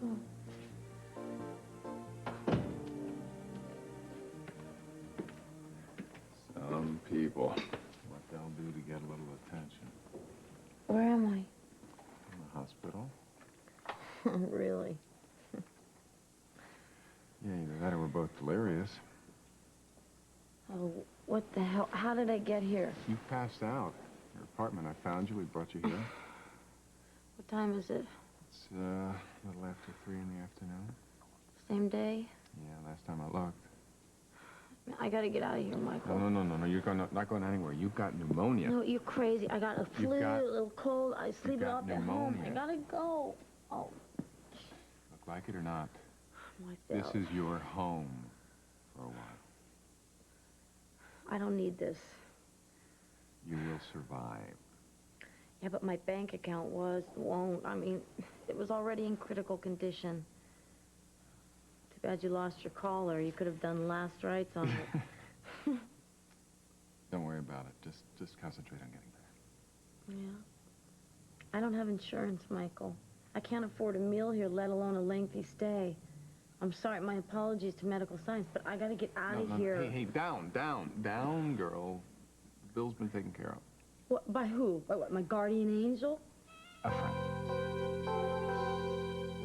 Michael. Some people, what they'll do to get a little attention. Where am I? In the hospital. Really? Yeah, either that or we're both delirious. Oh, what the hell? How did I get here? You passed out. Your apartment, I found you. We brought you here. What time is it? It's a little after 3 in the afternoon. Same day? Yeah, last time I looked. I gotta get out of here, Michael. No. You're not going anywhere. You've got pneumonia. No, you're crazy. I got a flu, a little cold. I sleep it off at home. I gotta go. Oh. Look like it or not, Myself. this is your home for a while. I don't need this. You will survive. Yeah, but my bank account won't. I mean, it was already in critical condition. Too bad you lost your caller. You could have done last rites on it. Don't worry about it. Just concentrate on getting there. Yeah. I don't have insurance, Michael. I can't afford a meal here, let alone a lengthy stay. I'm sorry, my apologies to medical science, but I gotta get out of here. Hey, down, girl. The bill's been taken care of. What, by who? By what, my guardian angel? A friend.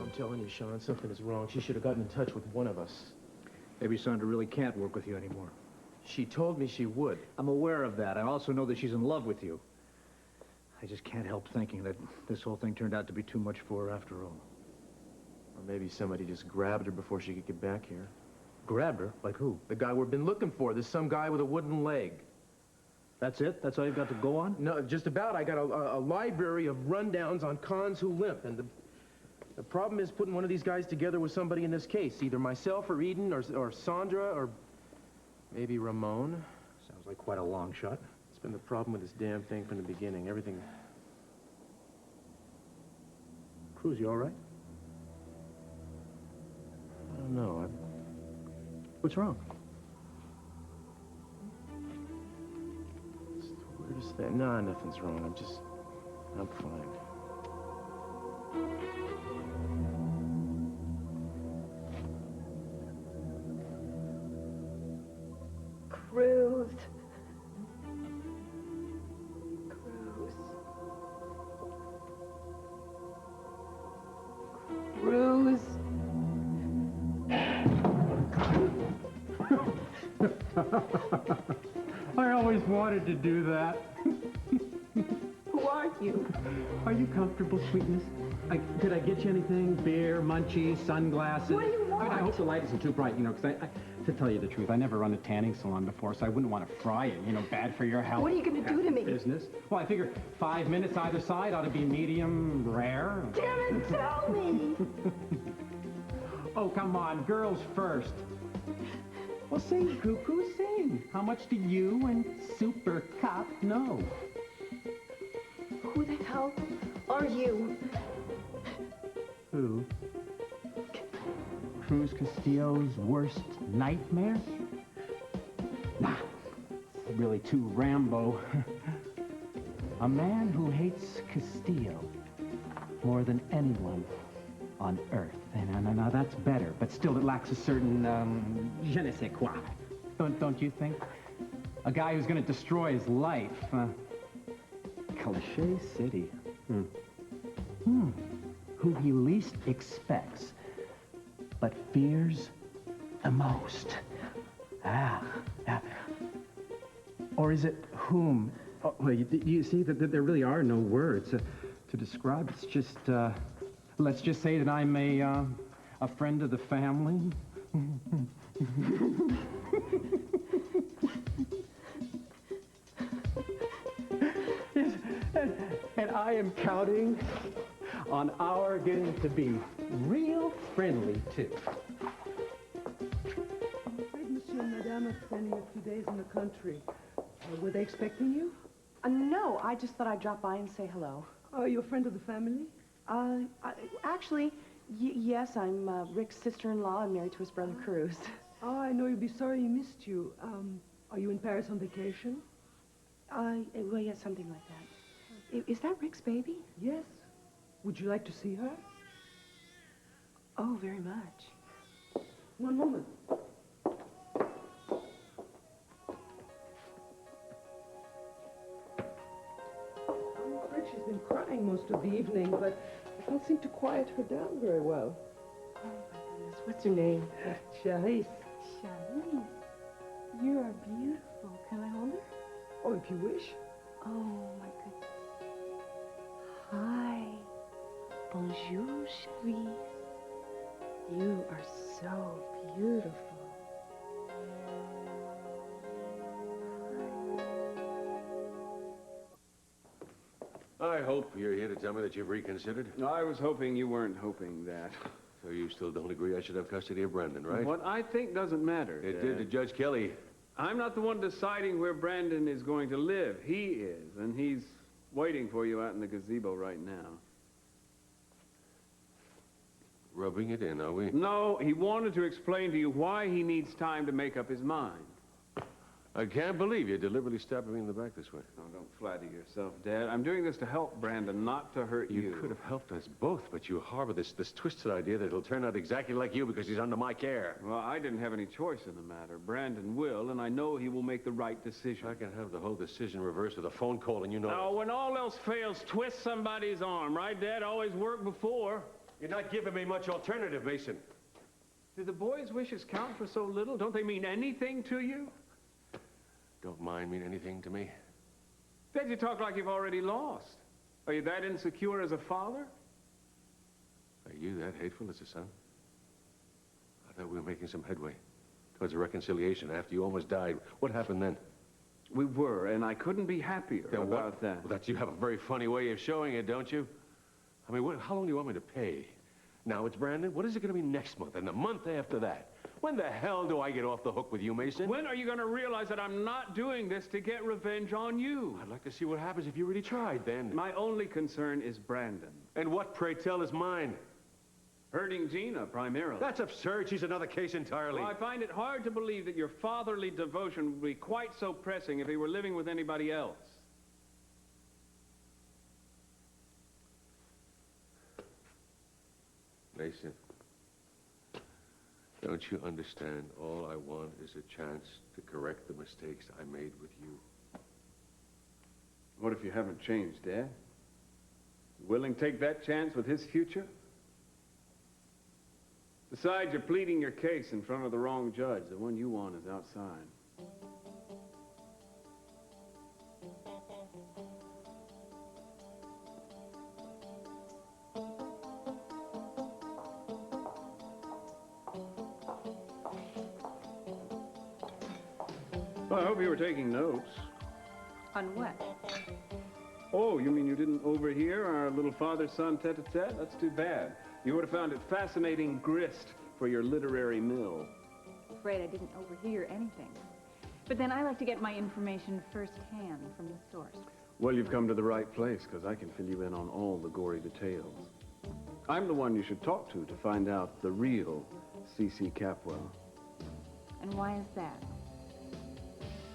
I'm telling you, Sean, something is wrong. She should have gotten in touch with one of us. Maybe Sandra really can't work with you anymore. She told me she would. I'm aware of that. I also know that she's in love with you. I just can't help thinking that this whole thing turned out to be too much for her after all. Or maybe somebody just grabbed her before she could get back here. Grabbed her? Like who? The guy we've been looking for. There's some guy with a wooden leg. That's it? That's all you've got to go on? No, just about. I got a library of rundowns on cons who limp, and the problem is putting one of these guys together with somebody in this case. Either myself or Eden or Sandra or maybe Ramon. Sounds like quite a long shot. It's been the problem with this damn thing from the beginning. Everything... Cruz, you all right? I don't know. What's wrong? It's the weirdest thing. Nah, nothing's wrong. I'm fine. Cruz. Cruz. I always wanted to do that. Who are you? Are you comfortable, sweetness? Did I get you anything? Beer, munchies, sunglasses? What do you want? I hope the light isn't too bright, you know, because to tell you the truth, I never run a tanning salon before, so I wouldn't want to fry it, you know, bad for your health. What are you going to do to me? Business. Well, I figure 5 minutes either side ought to be medium, rare. Damn it, tell me! Oh, come on, girls first. Well, sing, cuckoo, sing. How much do you and Super Cop know? Who the hell are you? Who? Cruz Castillo's worst nightmare? Nah, it's really too Rambo. A man who hates Castillo more than anyone on Earth. Now that's better, but still it lacks a certain, je ne sais quoi. Don't you think? A guy who's gonna destroy his life. Cliché City. Who he least expects, but fears the most. Or is it whom? Oh, well, you see that there really are no words to describe. It's just, let's just say that I'm a friend of the family. Yes, and I am counting on our getting to be real friendly, too. I'm afraid Monsieur and Madame are spending a few days in the country. Were they expecting you? No, I just thought I'd drop by and say hello. Are you a friend of the family? Actually, yes, I'm Rick's sister-in-law. I'm married to his brother, Cruz. Oh, I know you'll be sorry he missed you. Are you in Paris on vacation? Well, yeah, something like that. Is that Rick's baby? Yes. Would you like to see her? Oh, very much. One moment. I'm afraid she's been crying most of the evening, but I can't seem to quiet her down very well. Oh, my goodness. What's her name? Charisse. Charisse. You are beautiful. Can I hold her? Oh, if you wish. Oh, my goodness. Hi. Bonjour, Charisse. You are so beautiful. I hope you're here to tell me that you've reconsidered. I was hoping you weren't hoping that. So you still don't agree I should have custody of Brandon, right? What I think doesn't matter. It Dad. did to Judge Kelly. I'm not the one deciding where Brandon is going to live. He is, and he's waiting for you out in the gazebo right now. Rubbing it in, are we? No, he wanted to explain to you why he needs time to make up his mind. I can't believe you deliberately stabbed me in the back this way. Oh, don't flatter yourself, Dad. I'm doing this to help Brandon, not to hurt you. You could have helped us both, but you harbor this twisted idea that he'll turn out exactly like you because he's under my care. Well, I didn't have any choice in the matter. Brandon will, and I know he will make the right decision. I can have the whole decision reversed with a phone call, and you know... Now, when all else fails, twist somebody's arm, right, Dad? Always worked before. You're not giving me much alternative, Mason. Do the boys' wishes count for so little? Don't they mean anything to you? Don't mind mean anything to me. Dad, you talk like you've already lost. Are you that insecure as a father? Are you that hateful as a son? I thought we were making some headway towards a reconciliation after you almost died. What happened then? We were, and I couldn't be happier about that. Well, you have a very funny way of showing it, don't you? I mean, how long do you want me to pay? Now it's Brandon. What is it going to be next month and the month after that? When the hell do I get off the hook with you, Mason? When are you going to realize that I'm not doing this to get revenge on you? I'd like to see what happens if you really tried, then. My only concern is Brandon. And what, pray tell, is mine? Hurting Gina, primarily. That's absurd. She's another case entirely. Well, I find it hard to believe that your fatherly devotion would be quite so pressing if he were living with anybody else. Mason, don't you understand? All I want is a chance to correct the mistakes I made with you. What if you haven't changed, Dad? Willing to take that chance with his future? Besides, you're pleading your case in front of the wrong judge. The one you want is outside. Well, I hope you were taking notes. On what? Oh, you mean you didn't overhear our little father-son tete-a-tete? That's too bad. You would have found it fascinating grist for your literary mill. Afraid I didn't overhear anything. But then I like to get my information firsthand from the source. Well, you've come to the right place, because I can fill you in on all the gory details. I'm the one you should talk to find out the real СиСи Capwell. And why is that?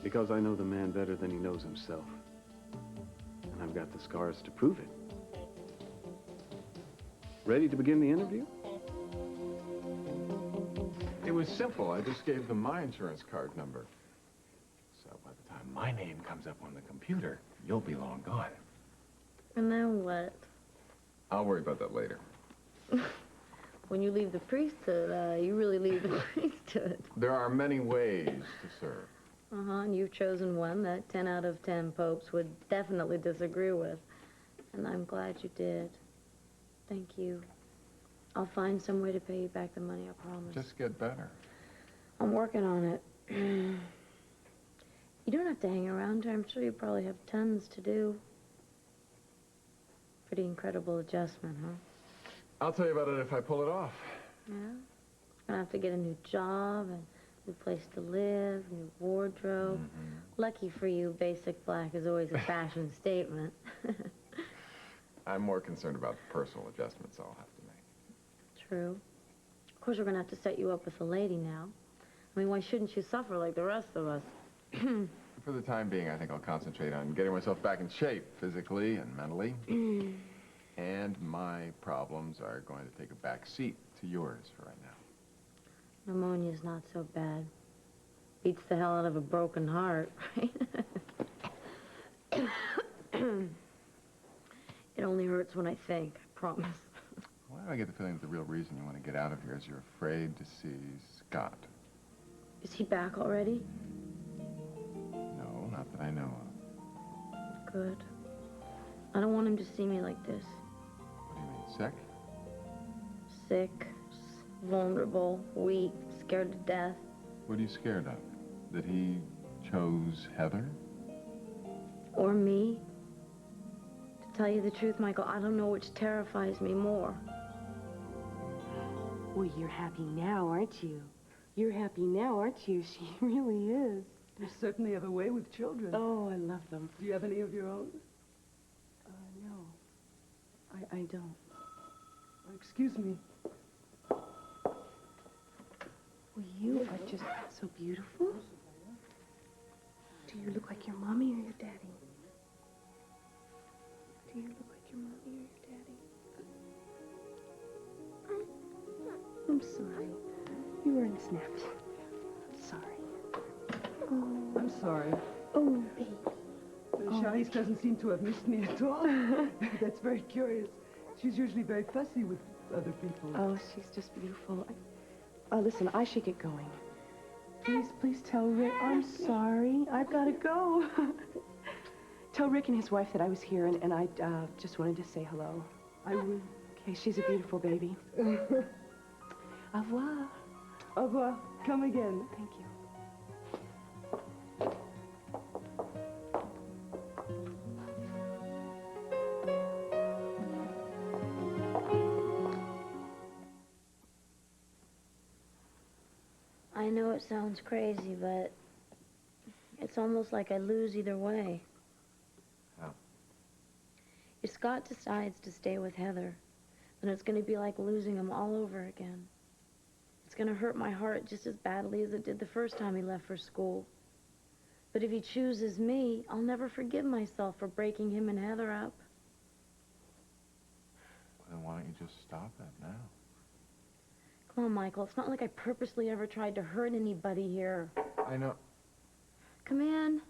Because I know the man better than he knows himself. And I've got the scars to prove it. Ready to begin the interview? It was simple. I just gave them my insurance card number. So by the time my name comes up on the computer, you'll be long gone. And then what? I'll worry about that later. When you leave the priesthood, you really leave the priesthood. There are many ways to serve. And you've chosen one that 10 out of 10 popes would definitely disagree with. And I'm glad you did. Thank you. I'll find some way to pay you back the money, I promise. Just get better. I'm working on it. You don't have to hang around here. I'm sure you probably have tons to do. Pretty incredible adjustment, huh? I'll tell you about it if I pull it off. Yeah? Gonna have to get a new job and new place to live, new wardrobe. Lucky for you, basic black is always a fashion statement. I'm more concerned about the personal adjustments I'll have to make. True. Of course, we're gonna have to set you up with a lady now. I mean, why shouldn't you suffer like the rest of us? For the time being, I think I'll concentrate on getting myself back in shape, physically and mentally. And my problems are going to take a back seat to yours for right now. Pneumonia's not so bad. Beats the hell out of a broken heart, right? It only hurts when I think, I promise. Why do I get the feeling that the real reason you want to get out of here is you're afraid to see Scott? Is he back already? No, not that I know of. Good. I don't want him to see me like this. What do you mean, sick? Sick, vulnerable, weak, scared to death. What are you scared of? That he chose Heather? Or me. To tell you the truth, Michael, I don't know which terrifies me more. Well, you're happy now, aren't you? You're happy now, aren't you? She really is. You certainly have a way with children. Oh, I love them. Do you have any of your own? No. I don't. Oh, excuse me. Well, you are just so beautiful. Do you look like your mommy or your daddy? Do you look like your mommy or your daddy? I'm sorry. You were in a snap. I'm sorry. Oh. I'm sorry. Oh, baby. Charisse doesn't seem to have missed me at all. That's very curious. She's usually very fussy with other people. Oh, she's just beautiful. Listen, I should get going. Please tell Rick. I'm sorry. I've got to go. Tell Rick and his wife that I was here, and I just wanted to say hello. I will. Okay, she's a beautiful baby. Au revoir. Au revoir. Come again. Thank you. I know it sounds crazy, but it's almost like I lose either way. How? If Scott decides to stay with Heather, then it's going to be like losing him all over again. It's going to hurt my heart just as badly as it did the first time he left for school. But if he chooses me, I'll never forgive myself for breaking him and Heather up. Then why don't you just stop it now? Come on, Michael. It's not like I purposely ever tried to hurt anybody here. I know. Come in.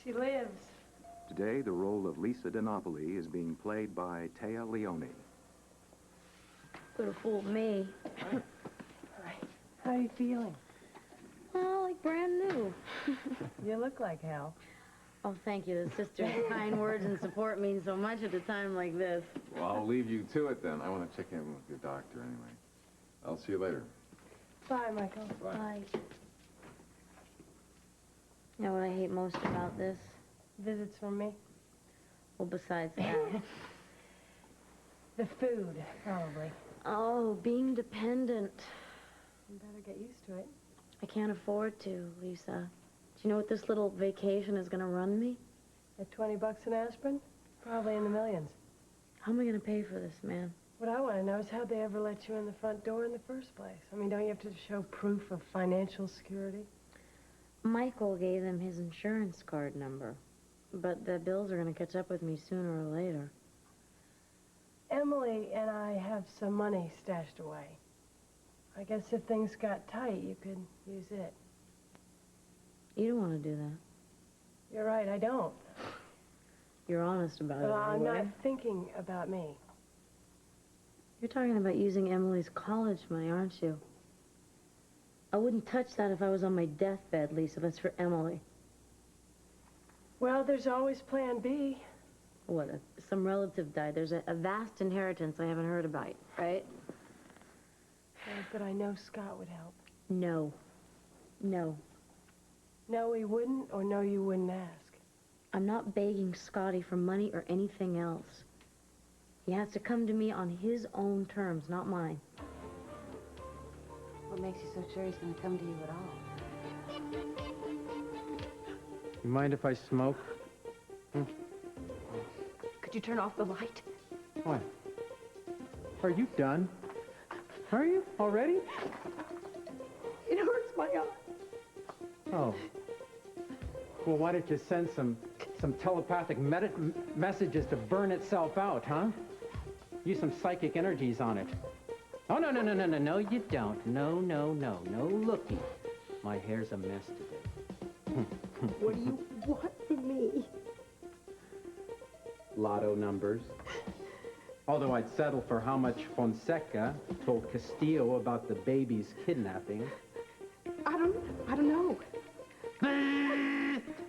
She lives. Today, the role of Lisa DiNapoli is being played by Téa Leoni. Could have fooled me. How are you feeling? Oh, like brand new. You look like hell. Oh, thank you. The sister's kind words and support mean so much at a time like this. Well, I'll leave you to it then. I want to check in with your doctor anyway. I'll see you later. Bye, Michael. Bye. You know what I hate most about this? Visits from me? Well, besides that. The food, probably. Oh, being dependent. You better get used to it. I can't afford to, Lisa. Do you know what this little vacation is going to run me? At $20 an aspirin? Probably in the millions. How am I going to pay for this, man? What I want to know is how'd they ever let you in the front door in the first place? I mean, don't you have to show proof of financial security? Michael gave them his insurance card number. But the bills are going to catch up with me sooner or later. Emily and I have some money stashed away. I guess if things got tight, you could use it. You don't want to do that. You're right, I don't. You're honest about But it I'm anyway. not thinking about me. You're talking about using Emily's college money, aren't you? I wouldn't touch that if I was on my deathbed, Lisa. That's for Emily. Well, there's always plan B. What, some relative died. There's a vast inheritance I haven't heard about, right? But I know Scott would help. No. No. No, he wouldn't, or no, you wouldn't ask. I'm not begging Scotty for money or anything else. He has to come to me on his own terms, not mine. What makes you so sure he's going to come to you at all? You mind if I smoke? Could you turn off the light? What? Are you done? Are you? Already? It hurts my eye. Oh. Well, why don't you send some some telepathic messages to burn itself out, huh? Use some psychic energies on it. Oh, no, you don't. No, looky. My hair's a mess today. What do you want from me? Lotto numbers. Although I'd settle for how much Fonseca told Castillo about the baby's kidnapping. I don't know.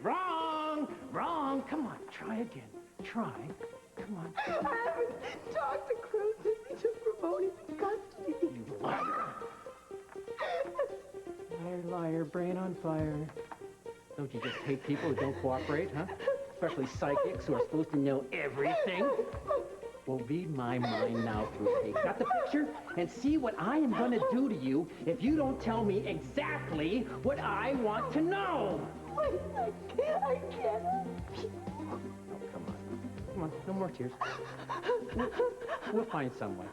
Wrong. Come on, try again. Try. Come on. I haven't talked to Cruz since he took Ramon into custody. You liar. Liar, brain on fire. Don't you just hate people who don't cooperate, huh? Especially psychics who are supposed to know everything. Well, read my mind now, Fruitcake. Got the picture? And see what I am going to do to you if you don't tell me exactly what I want to know. I can't. Oh, come on, no more tears. We'll find some way.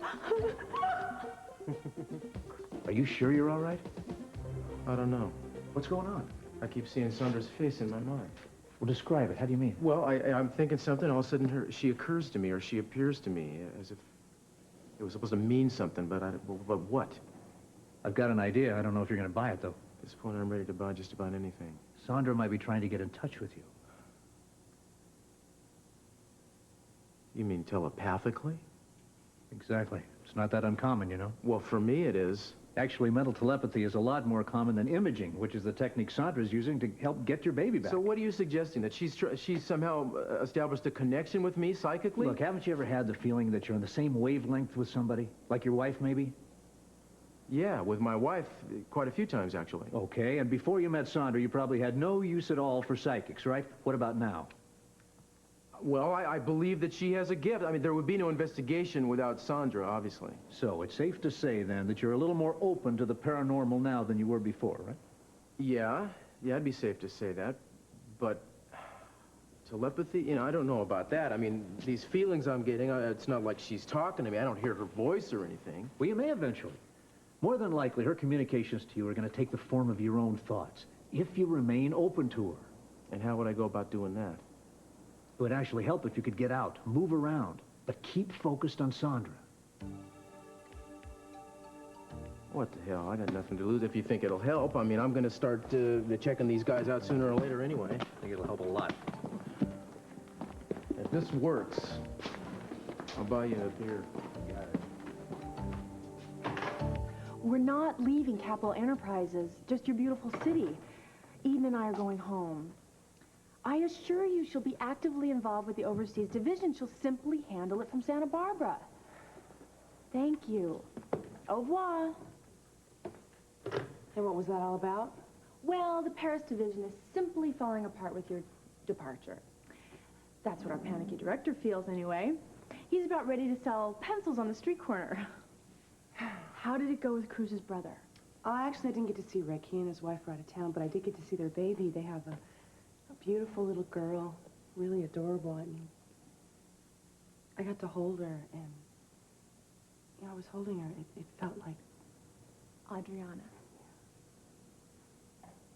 Are you sure you're all right? I don't know. What's going on? I keep seeing Sandra's face in my mind. Well, describe it. How do you mean? Well, I'm thinking something, all of a sudden she occurs to me, or she appears to me, as if it was supposed to mean something, but what? I've got an idea. I don't know if you're going to buy it, though. At this point, I'm ready to buy just about anything. Sandra might be trying to get in touch with you. You mean telepathically? Exactly. It's not that uncommon, you know. Well, for me it is. Actually, mental telepathy is a lot more common than imaging, which is the technique Sandra's using to help get your baby back. So what are you suggesting? That she's somehow established a connection with me psychically? Look, haven't you ever had the feeling that you're on the same wavelength with somebody? Like your wife, maybe? Yeah, with my wife quite a few times, actually. Okay, and before you met Sandra, you probably had no use at all for psychics, right? What about now? Well, I believe that she has a gift. I mean, there would be no investigation without Sandra, obviously. So it's safe to say, then, that you're a little more open to the paranormal now than you were before, right? Yeah, it'd be safe to say that. But telepathy, you know, I don't know about that. I mean, these feelings I'm getting, it's not like she's talking to me. I don't hear her voice or anything. Well, you may eventually. More than likely, her communications to you are going to take the form of your own thoughts, if you remain open to her. And how would I go about doing that? It would actually help if you could get out, move around, but keep focused on Sandra. What the hell? I got nothing to lose if you think it'll help. I mean, I'm going to start checking these guys out sooner or later anyway. I think it'll help a lot. If this works, I'll buy you a beer. You got it. We're not leaving Capital Enterprises, just your beautiful city. Eden and I are going home. I assure you she'll be actively involved with the overseas division. She'll simply handle it from Santa Barbara. Thank you. Au revoir. And what was that all about? Well, the Paris division is simply falling apart with your departure. That's what our panicky director feels anyway. He's about ready to sell pencils on the street corner. How did it go with Cruz's brother? Actually, I didn't get to see Rick. He and his wife were out of town, but I did get to see their baby. They have a beautiful little girl, really adorable. I mean, I got to hold her, and, you know, I was holding her. It felt like Adriana.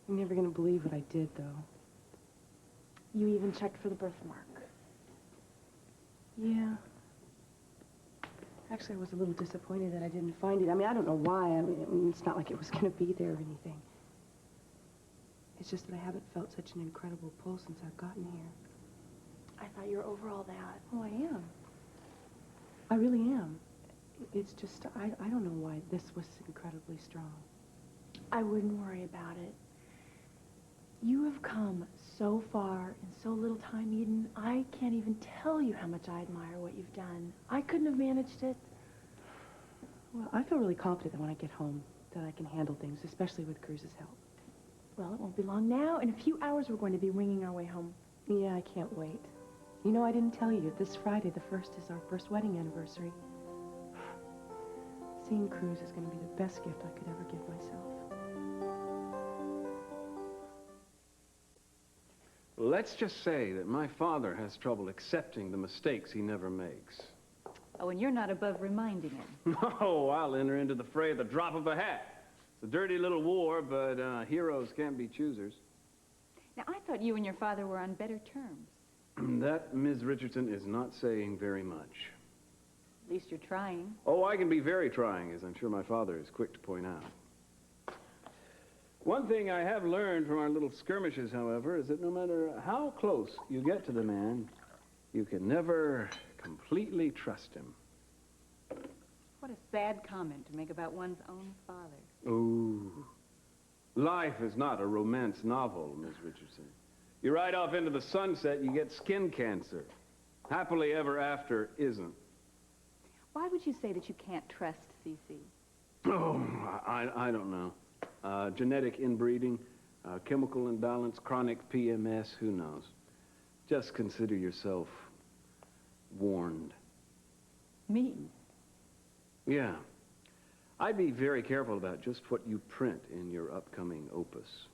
I'm never going to believe what I did, though. You even checked for the birthmark. Yeah. Actually, I was a little disappointed that I didn't find it. I mean, I don't know why. I mean, it's not like it was going to be there or anything. It's just that I haven't felt such an incredible pull since I've gotten here. I thought you were over all that. Oh, I am. I really am. It's just, I don't know why this was incredibly strong. I wouldn't worry about it. You have come so far in so little time, Eden. I can't even tell you how much I admire what you've done. I couldn't have managed it. Well, I feel really confident that when I get home that I can handle things, especially with Cruz's help. Well, it won't be long now. In a few hours, we're going to be winging our way home. Yeah, I can't wait. You know, I didn't tell you. This Friday, the 1st, is our first wedding anniversary. Seeing Cruz is going to be the best gift I could ever give myself. Let's just say that my father has trouble accepting the mistakes he never makes. Oh, and you're not above reminding him. No, I'll enter into the fray at the drop of a hat. It's a dirty little war, but heroes can't be choosers. Now, I thought you and your father were on better terms. That, Ms. Richardson, is not saying very much. At least you're trying. Oh, I can be very trying, as I'm sure my father is quick to point out. One thing I have learned from our little skirmishes, however, is that no matter how close you get to the man, you can never completely trust him. What a sad comment to make about one's own father. Ooh. Life is not a romance novel, Ms. Richardson. You ride off into the sunset, you get skin cancer. Happily ever after isn't. Why would you say that you can't trust СиСи? Oh, I don't know. Genetic inbreeding, chemical imbalance, chronic PMS, who knows? Just consider yourself warned. Me? Yeah. I'd be very careful about just what you print in your upcoming opus.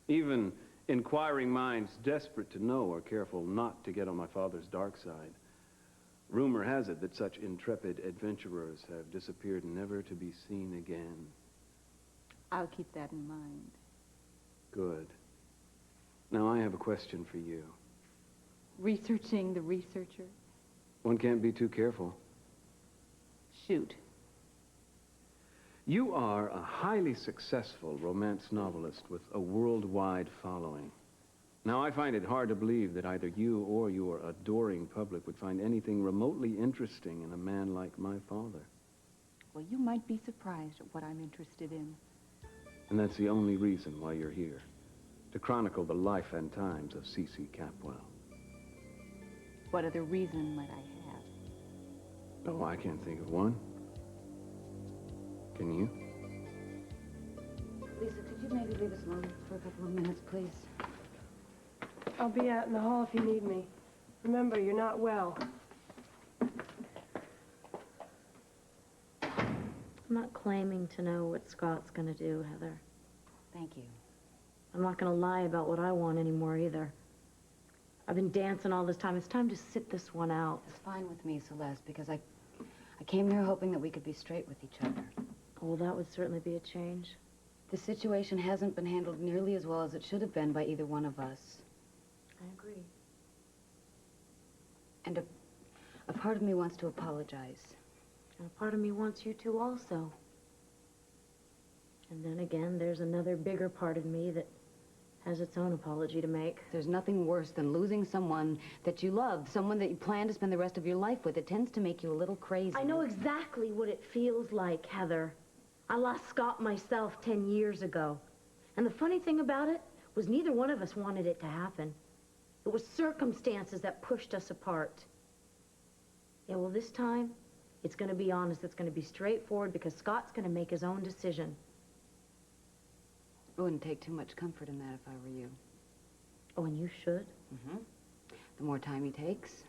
Even inquiring minds desperate to know are careful not to get on my father's dark side. Rumor has it that such intrepid adventurers have disappeared never to be seen again. I'll keep that in mind. Good. Now I have a question for you. Researching the researcher? One can't be too careful. Shoot. You are a highly successful romance novelist with a worldwide following. Now, I find it hard to believe that either you or your adoring public would find anything remotely interesting in a man like my father. Well, you might be surprised at what I'm interested in. And that's the only reason why you're here, to chronicle the life and times of СиСи Capwell. What other reason might I have? Oh, I can't think of one. Can you? Lisa, could you maybe leave us alone for a couple of minutes, please? I'll be out in the hall if you need me. Remember, you're not well. I'm not claiming to know what Scott's gonna do, Heather. Thank you. I'm not gonna lie about what I want anymore either. I've been dancing all this time. It's time to sit this one out. It's fine with me, Celeste, because I came here hoping that we could be straight with each other. Oh, well, that would certainly be a change. The situation hasn't been handled nearly as well as it should have been by either one of us. I agree. And a part of me wants to apologize. And a part of me wants you to also. And then again, there's another bigger part of me that has its own apology to make. There's nothing worse than losing someone that you love, someone that you plan to spend the rest of your life with. It tends to make you a little crazy. I know exactly what it feels like, Heather. I lost Scott myself 10 years ago. And the funny thing about it was neither one of us wanted it to happen. It was circumstances that pushed us apart. Yeah, well, this time, it's going to be honest. It's going to be straightforward because Scott's going to make his own decision. I wouldn't take too much comfort in that if I were you. Oh, and you should? Mm-hmm. The more time he takes.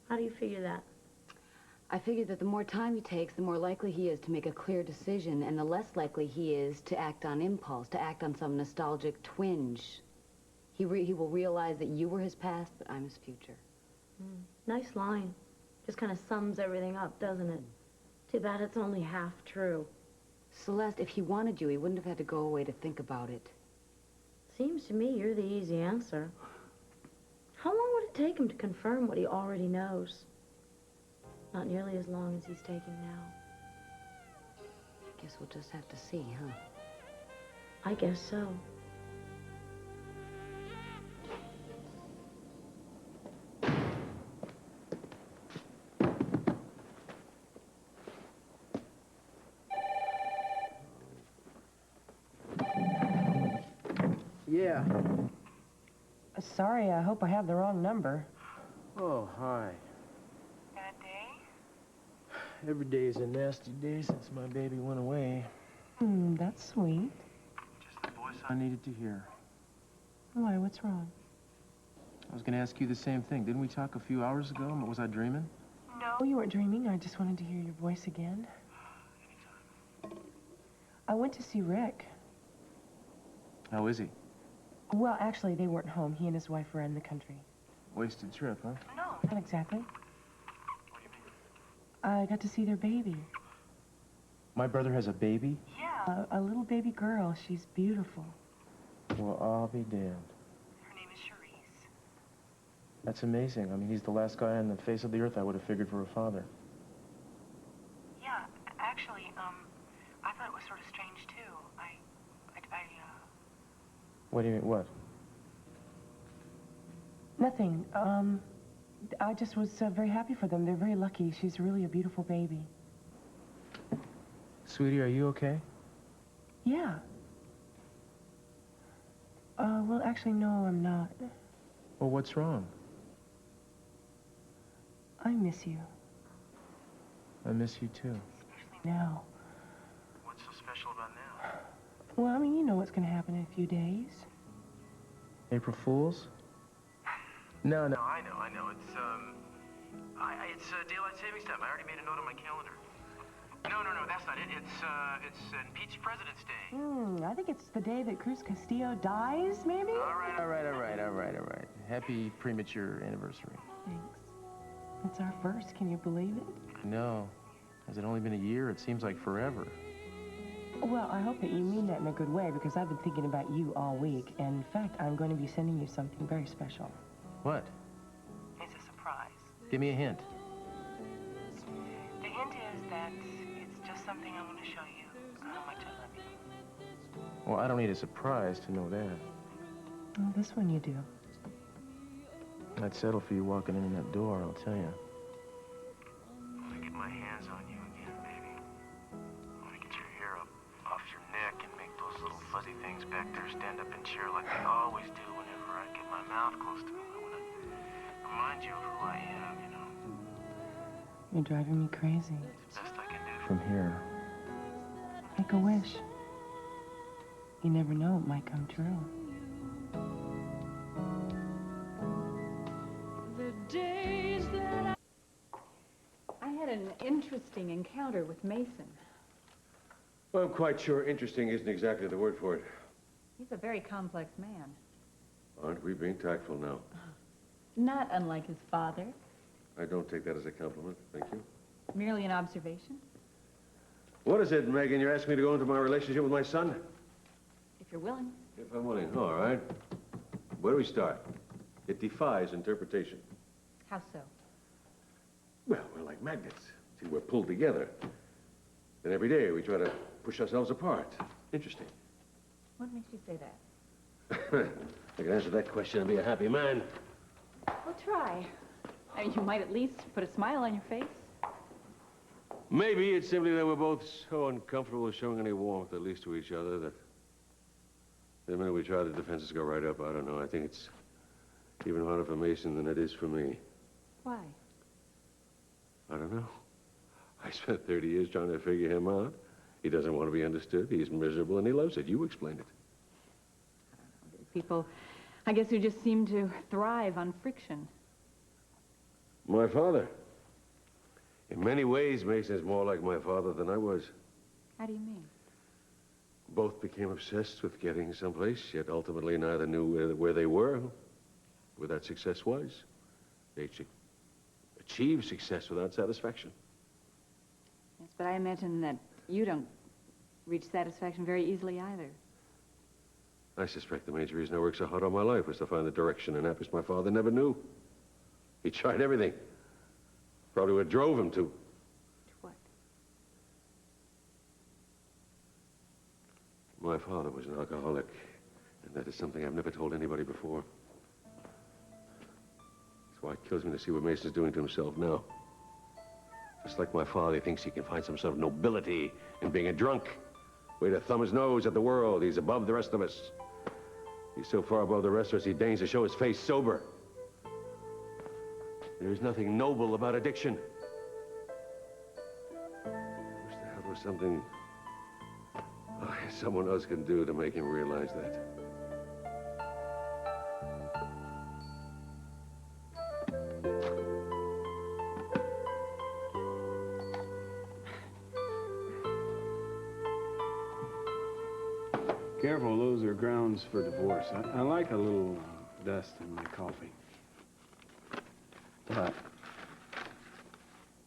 How do you figure that? I figure that the more time he takes, the more likely he is to make a clear decision, and the less likely he is to act on impulse, to act on some nostalgic twinge. He will realize that you were his past, but I'm his future. Nice line. Just kind of sums everything up, doesn't it? Too bad it's only half true. Celeste, if he wanted you, he wouldn't have had to go away to think about it. Seems to me you're the easy answer. How long would it take him to confirm what he already knows? Not nearly as long as he's taking now. Guess we'll just have to see, huh? I guess so. Yeah. Sorry, I hope I have the wrong number. Oh, hi. Bad day? Every day is a nasty day since my baby went away. That's sweet. Just the voice I needed to hear. Why, what's wrong? I was going to ask you the same thing. Didn't we talk a few hours ago? Was I dreaming? No, you weren't dreaming. I just wanted to hear your voice again. I went to see Rick. How is he? Well, actually, they weren't home. He and his wife were in the country. Wasted trip, huh? No, not exactly. I got to see their baby. My brother has a baby? Yeah. A little baby girl. She's beautiful. Well, I'll be damned. Her name is That's amazing. I mean, he's the last guy on the face of the earth I would have figured for a father. Yeah, actually, I thought it was sort of strange, too. What do you mean, what? Nothing. I just was very happy for them. They're very lucky. She's really a beautiful baby. Sweetie, are you okay? Yeah. Well, actually, no, I'm not. Well, what's wrong? I miss you. I miss you, too. Especially now. What's so special about now? Well, I mean, you know what's going to happen in a few days. April Fools? No. No, I know. It's daylight savings time. I already made a note on my calendar. No, that's not it. It's impeached President's Day. I think it's the day that Cruz Castillo dies, maybe? All right. Happy premature anniversary. Thanks. It's our first. Can you believe it? No. Has it only been a year? It seems like forever. Well, I hope that you mean that in a good way, because I've been thinking about you all week. And in fact, I'm going to be sending you something very special. What? It's a surprise. Give me a hint. The hint is that it's just something I want to show you, how much I love you. Well, I don't need a surprise to know that. Well, this one you do. I'd settle for you walking in that door, I'll tell you. I want to get my hands on you again, baby. I want to get your hair up off your neck and make those little fuzzy things back there stand up and cheer like they always do whenever I get my mouth close to them. I want to remind you of who I am, you know. You're driving me crazy. It's the best I can do. From here. Make a wish. You never know, it might come true. I had an interesting encounter with Meyson. Well, I'm quite sure interesting isn't exactly the word for it. He's a very complex man. Aren't we being tactful now? Not unlike his father. I don't take that as a compliment, thank you. Merely an observation. What is it, Megan? You're asking me to go into my relationship with my son? If you're willing. If I'm willing, all right. Where do we start? It defies interpretation. How so? Well, we're like magnets. See, we're pulled together. And every day we try to push ourselves apart. Interesting. What makes you say that? I can answer that question and be a happy man. Well, try. I mean, you might at least put a smile on your face. Maybe it's simply that we're both so uncomfortable with showing any warmth, at least to each other, that the minute we try, the defenses go right up. I don't know. I think it's even harder for Meyson than it is for me. Why? I don't know. I spent 30 years trying to figure him out. He doesn't want to be understood. He's miserable, and he loves it. You explain it. I don't know. People, I guess, who just seem to thrive on friction. My father. In many ways, Mason's more like my father than I was. How do you mean? Both became obsessed with getting someplace, yet ultimately neither knew where they were, where that success was. They achieved success without satisfaction. Yes, but I imagine that you don't reach satisfaction very easily either. I suspect the major reason I worked so hard all my life was to find the direction and happiness my father never knew. He tried everything. Probably what drove him to. To what? My father was an alcoholic, and that is something I've never told anybody before. That's why it kills me to see what Mason's doing to himself now. Just like my father, he thinks he can find some sort of nobility in being a drunk. Way to thumb his nose at the world. He's above the rest of us. He's so far above the rest of us, he deigns to show his face sober. There is nothing noble about addiction. I wish there was something someone else can do to make him realize that. Careful, those are grounds for divorce. I like a little dust in my coffee. What?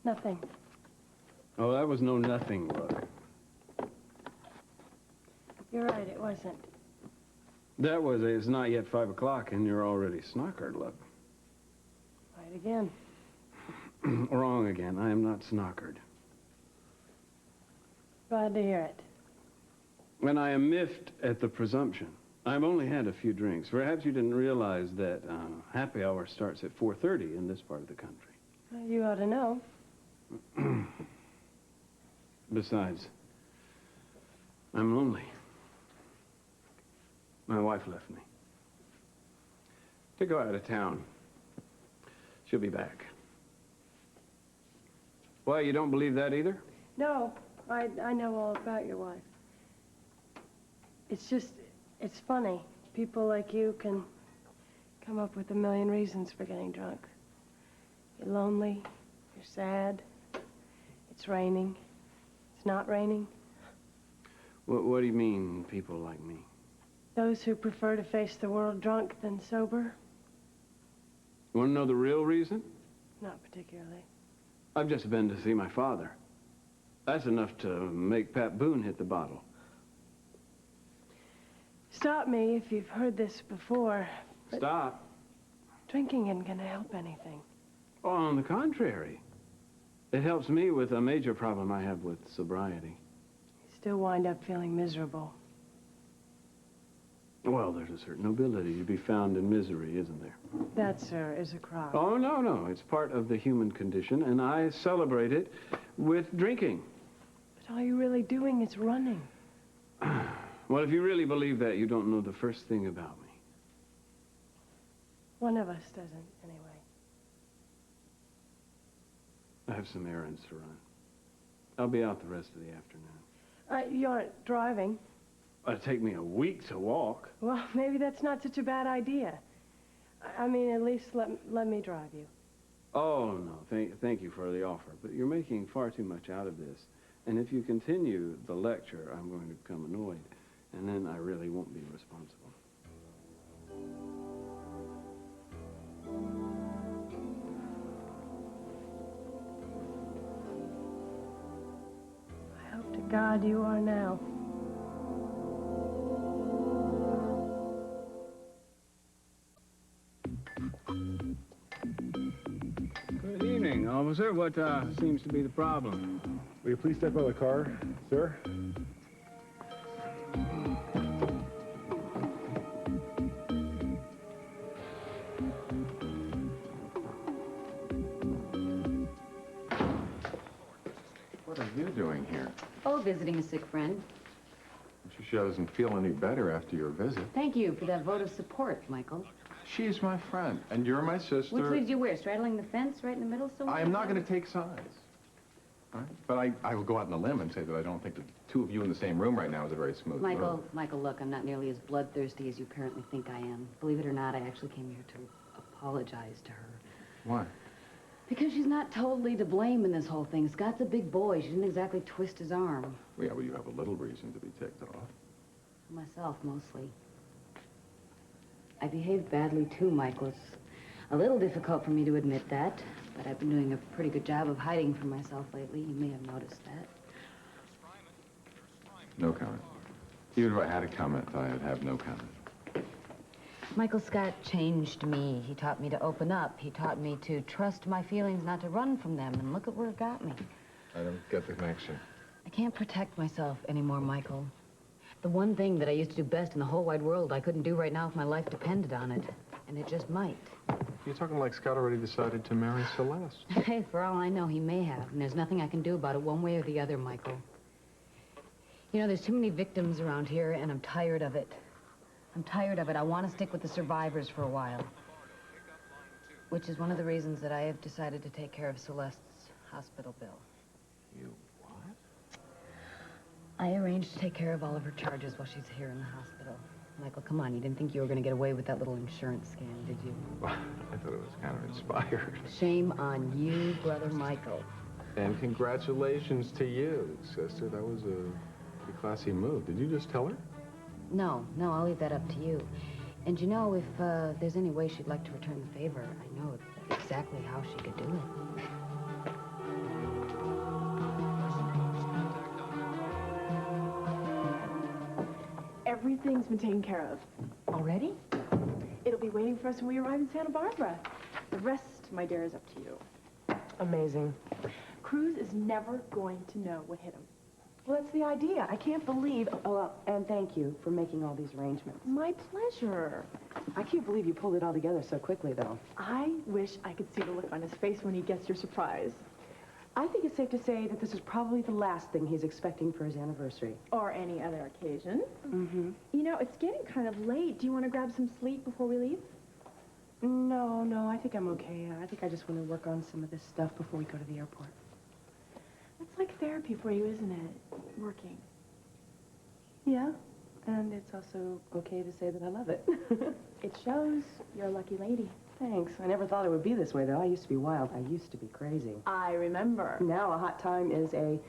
Nothing. Oh, that was no nothing look. You're right, it wasn't. That was, it's not yet 5 o'clock and you're already snockered, look. Right again. Wrong again. I am not snockered. Glad to hear it. And I am miffed at the presumption. I've only had a few drinks. Perhaps you didn't realize that happy hour starts at 4:30 in this part of the country. Well, you ought to know. Besides, I'm lonely. My wife left me to go out of town. She'll be back. Why, you don't believe that either? No, I know all about your wife. It's just, it's funny. People like you can come up with a million reasons for getting drunk. You're lonely, you're sad, it's raining, it's not raining. What do you mean, people like me? Those who prefer to face the world drunk than sober? You want to know the real reason? Not particularly. I've just been to see my father. That's enough to make Pat Boone hit the bottle. Stop me if you've heard this before. Stop. Drinking isn't gonna help anything. Oh, on the contrary. It helps me with a major problem I have with sobriety. You still wind up feeling miserable. Well, there's a certain nobility to be found in misery, isn't there? That, sir, is a crime. Oh, no. It's part of the human condition, and I celebrate it with drinking. But all you're really doing is running. Well, if you really believe that, you don't know the first thing about me. One of us doesn't, anyway. I have some errands to run. I'll be out the rest of the afternoon. You aren't driving. It'll take me a week to walk. Well, maybe that's not such a bad idea. I mean, at least let me drive you. Oh, no, thank you for the offer, but you're making far too much out of this. And if you continue the lecture, I'm going to become annoyed, and then I really won't be responsible. I hope to God you are now. Good evening, officer. What seems to be the problem? Will you please step out of the car, sir? What are you doing here? Oh, visiting a sick friend. She doesn't feel any better after your visit. Thank you for that vote of support, Michael. She's my friend, and you're my sister. Which leaves you where? Straddling the fence right in the middle somewhere? I am not going to take sides. All right? But I will go out on a limb and say that I don't think the two of you in the same room right now is a very smooth move. Michael, look, I'm not nearly as bloodthirsty as you apparently think I am. Believe it or not, I actually came here to apologize to her. Why? Because she's not totally to blame in this whole thing. Scott's a big boy. She didn't exactly twist his arm. Well, yeah, well, you have a little reason to be ticked off. For myself, mostly. I behaved badly, too, Michael. It's a little difficult for me to admit that, but I've been doing a pretty good job of hiding from myself lately. You may have noticed that. No comment. Even if I had a comment, I'd have no comment. Michael, Scott changed me. He taught me to open up. He taught me to trust my feelings, not to run from them, and look at where it got me. I don't get the connection. I can't protect myself anymore, Michael. The one thing that I used to do best in the whole wide world, I couldn't do right now if my life depended on it. And it just might. You're talking like Scott already decided to marry Celeste. Hey, for all I know, he may have. And there's nothing I can do about it one way or the other, Michael. You know, there's too many victims around here, and I'm tired of it. I'm tired of it. I want to stick with the survivors for a while. Which is one of the reasons that I have decided to take care of Celeste's hospital bill. You what? I arranged to take care of all of her charges while she's here in the hospital. Michael, come on. You didn't think you were going to get away with that little insurance scam, did you? Well, I thought it was kind of inspired. Shame on you, brother Michael. And congratulations to you, sister. That was a pretty classy move. Did you just tell her? No, I'll leave that up to you. And you know, if there's any way she'd like to return the favor, I know exactly how she could do it. Everything's been taken care of. Already? It'll be waiting for us when we arrive in Santa Barbara. The rest my dare is up to you. Amazing. Cruz is never going to know what hit him. Well, that's the idea. I can't believe... Oh, well, and thank you for making all these arrangements. My pleasure. I can't believe you pulled it all together so quickly, though. I wish I could see the look on his face when he gets your surprise. I think it's safe to say that this is probably the last thing he's expecting for his anniversary. Or any other occasion. Mm-hmm. You know, it's getting kind of late. Do you want to grab some sleep before we leave? No, I think I'm okay. I think I just want to work on some of this stuff before we go to the airport. It's like therapy for you, isn't it? Working. Yeah, and it's also okay to say that I love it. It shows. You're a lucky lady. Thanks. I never thought it would be this way, though. I used to be wild. I used to be crazy. I remember. Now a hot time is a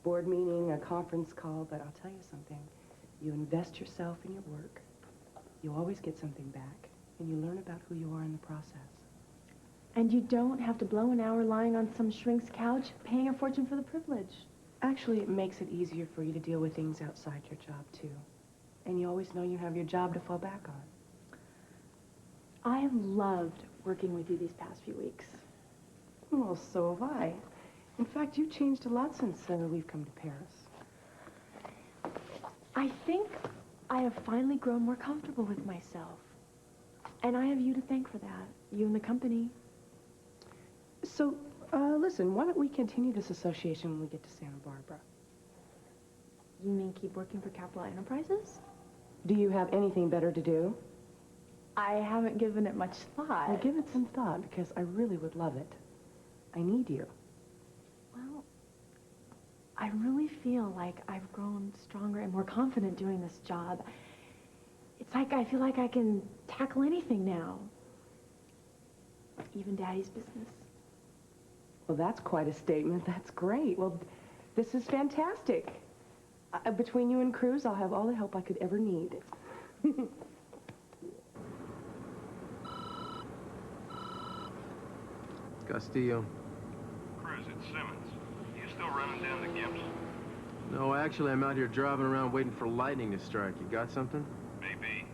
board meeting, a conference call, but I'll tell you something. You invest yourself in your work, you always get something back, and you learn about who you are in the process. And you don't have to blow an hour lying on some shrink's couch, paying a fortune for the privilege. Actually, it makes it easier for you to deal with things outside your job, too. And you always know you have your job to fall back on. I have loved working with you these past few weeks. Well, so have I. In fact, you've changed a lot since we've come to Paris. I think I have finally grown more comfortable with myself. And I have you to thank for that. You and the company. So, listen, why don't we continue this association when we get to Santa Barbara? You mean keep working for Capital Enterprises? Do you have anything better to do? I haven't given it much thought. Well, give it some thought, because I really would love it. I need you. Well, I really feel like I've grown stronger and more confident doing this job. It's like I feel like I can tackle anything now. Even Daddy's business. Well, that's quite a statement. That's great. Well, this is fantastic. Between you and Cruz, I'll have all the help I could ever need. Castillo. Cruz, it's Simmons. You still running down the gimps? No, actually, I'm out here driving around waiting for lightning to strike. You got something? Maybe.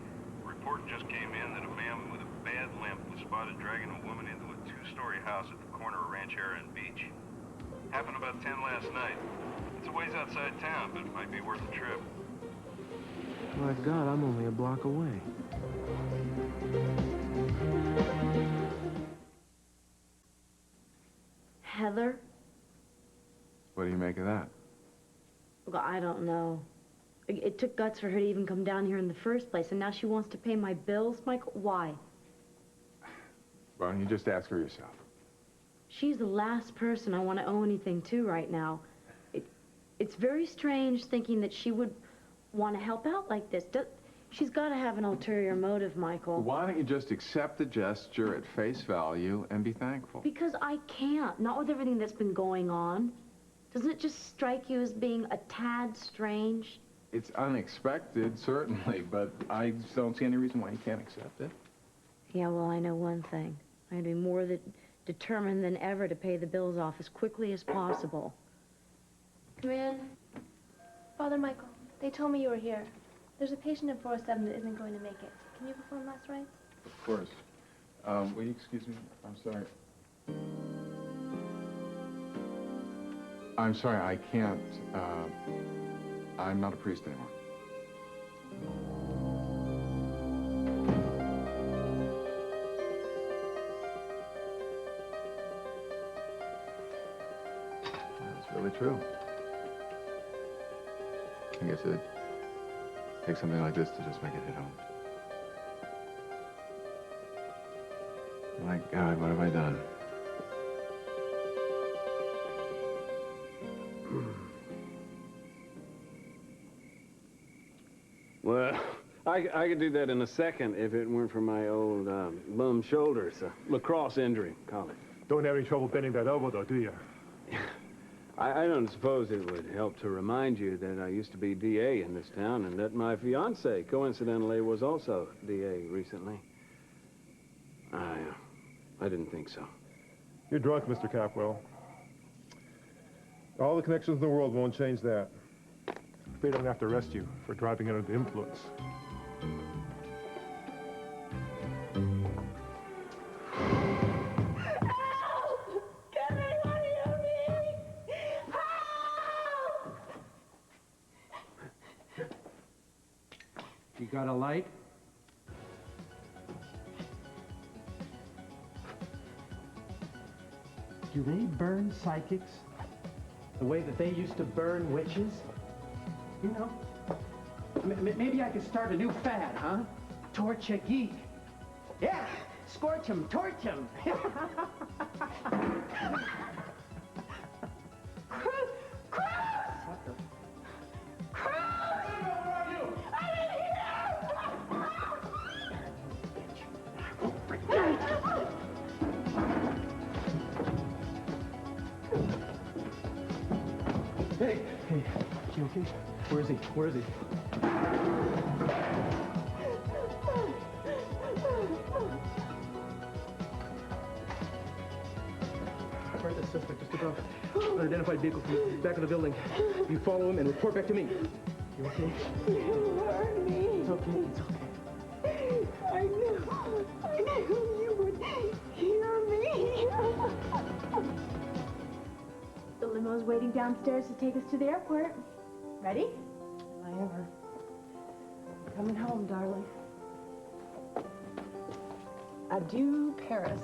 A report just came in that a man with a bad limp was spotted dragging a woman into a two-story house at the corner of Ranchera and Beach. Happened about 10 last night. It's a ways outside town, but it might be worth a trip. My God, I'm only a block away. Heather? What do you make of that? Well, I don't know. It took guts for her to even come down here in the first place, and now she wants to pay my bills? Michael, why? Why don't you just ask her yourself? She's the last person I want to owe anything to right now. It's very strange thinking that she would want to help out like this. She's got to have an ulterior motive, Michael. Why don't you just accept the gesture at face value and be thankful? Because I can't. Not with everything that's been going on. Doesn't it just strike you as being a tad strange? It's unexpected, certainly, but I don't see any reason why you can't accept it. Yeah, well, I know one thing. I'm going to be more determined than ever to pay the bills off as quickly as possible. Come in. Father Michael, they told me you were here. There's a patient in 407 that isn't going to make it. Can you perform last rites? Of course. Will you excuse me? I'm sorry. I'm sorry, I can't. I'm not a priest anymore. That's really true. I guess it takes something like this to just make it hit home. My God, what have I done? Well, I could do that in a second if it weren't for my old bum shoulders. Lacrosse injury, call it. Don't have any trouble bending that elbow, though, do you? I don't suppose it would help to remind you that I used to be DA in this town and that my fiancée, coincidentally, was also DA recently. I didn't think so. You're drunk, Mr. Capwell. All the connections in the world won't change that. I'm afraid I'm going to have to arrest you for driving under the influence. got a light? Do they burn psychics the way that they used to burn witches? You know, maybe I could start a new fad, huh? Torch a geek. Yeah, scorch him, torch him. Hey, you okay? Where is he? Where is he? Right, the suspect just above. Unidentified vehicle from the back of the building. You follow him and report back to me. You okay? You hurt me. It's okay, it's okay. I knew you would hear me. The limo's waiting downstairs to take us to the airport. Ready? I ever. I'm coming home, darling. Adieu, Paris.